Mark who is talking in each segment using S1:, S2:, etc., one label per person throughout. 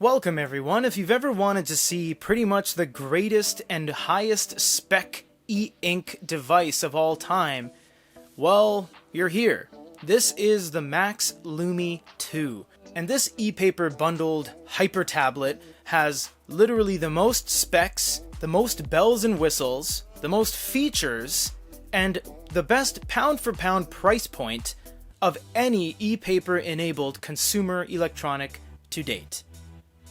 S1: Welcome everyone. If you've ever wanted to see pretty much the greatest and highest spec e-ink device of all time, well, you're here. This is the Max Lumi 2. And this e-paper bundled hyper tablet has literally the most specs, the most bells and whistles, the most features, and the best pound for pound price point of any e-paper enabled consumer electronic to date.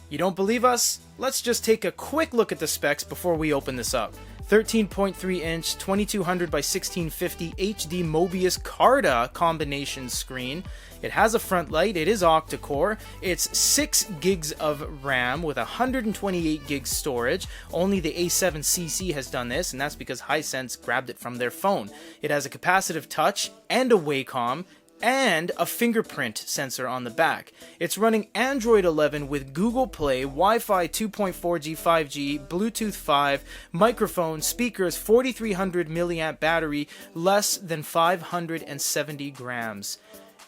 S1: You don't believe us? Let's just take a quick look at the specs before we open this up. 13.3 inch, 2200 by 1650 HD Mobius Carta combination screen. It has a front light, it is octa-core, it's 6 gigs of RAM with 128 gigs storage. Only the A7CC has done this, and that's because Hisense grabbed it from their phone. It has a capacitive touch and a Wacom, and a fingerprint sensor on the back. It's running Android 11 with Google Play, Wi-Fi 2.4G, 5G, Bluetooth 5, microphone, speakers, 4300 milliamp battery, less than 570 grams.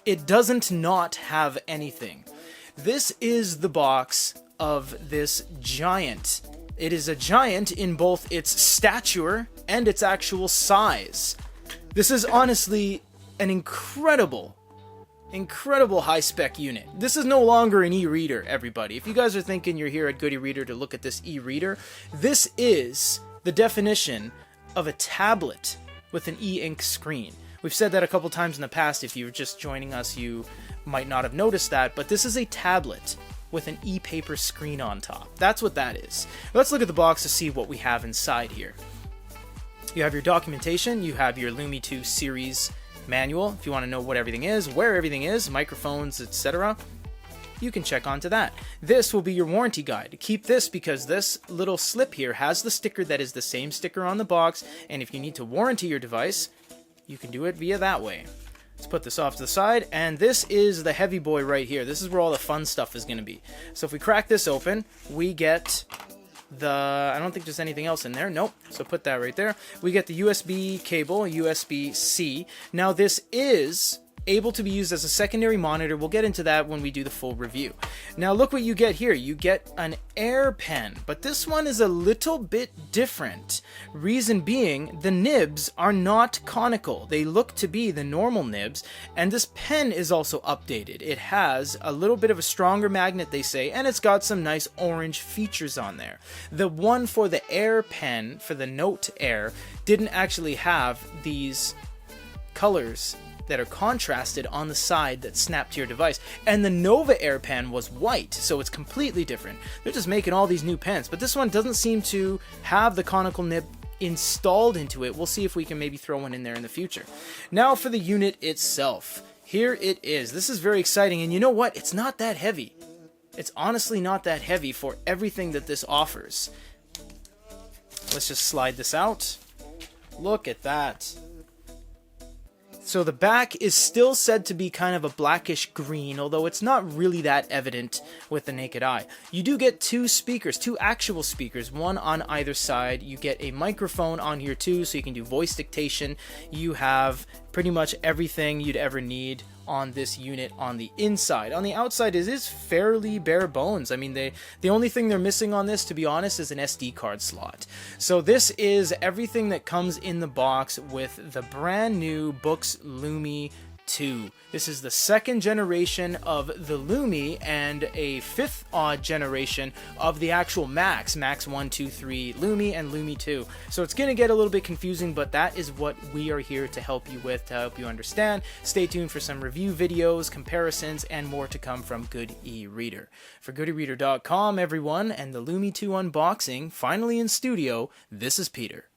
S1: It doesn't not have anything. This is the box of this giant. It is a giant in both its stature and its actual size. This is honestly an incredible high-spec unit. This is no longer an e-reader, everybody. If you guys are thinking you're here at Good e-Reader to look at this e-reader, this is the definition of a tablet with an e-ink screen. We've said that a couple times in the past. If you're just joining us, you might not have noticed that, but this is a tablet with an e-paper screen on top. That's what that is. Let's look at the box to see what we have inside here. You have your documentation, you have your Lumi 2 series manual, if you want to know what everything is, where everything is, microphones, etc. You can check onto that. This will be your warranty guide. Keep this because this little slip here has the sticker that is the same sticker on the box, and if you need to warranty your device, you can do it via that way. Let's put this off to the side, and this is the heavy boy right here. This is where all the fun stuff is going to be. So if we crack this open, we get I don't think there's anything else in there. Nope. So put that right there. We get the USB cable, USB-C. Now this is able to be used as a secondary monitor. We'll get into that when we do the full review. Now look what you get here. You get an Air pen, but this one is a little bit different. Reason being, the nibs are not conical. They look to be the normal nibs, and this pen is also updated. It has a little bit of a stronger magnet, they say, and it's got some nice orange features on there. The one for the Air pen, for the Note Air, didn't actually have these colors that are contrasted on the side that snap to your device, and the Nova Air pen was white, so it's completely different. They're just making all these new pens, but this one doesn't seem to have the conical nib installed into it. We'll see if we can maybe throw one in there in the future. Now for the unit itself. Here it is. This is very exciting, and you know what? It's not that heavy. It's honestly not that heavy for everything that this offers. Let's just slide this out. Look at that. So the back is still said to be kind of a blackish green, although it's not really that evident with the naked eye. You do get two speakers, two actual speakers, one on either side. You get a microphone on here too, so you can do voice dictation. You have pretty much everything you'd ever need on this unit on the inside. On the outside, it is fairly bare bones. I mean, the only thing they're missing on this, to be honest, is an SD card slot. So this is everything that comes in the box with the brand new Boox Lumi 2. This is the second generation of the Lumi and a fifth odd generation of the actual Max 1, 2, 3 Lumi and Lumi 2. So it's going to get a little bit confusing, but that is what we are here to help you with, to help you understand. Stay tuned for some review videos, comparisons, and more to come from Good e-Reader. For goodereader.com, everyone, and the Lumi 2 unboxing, finally in studio, this is Peter.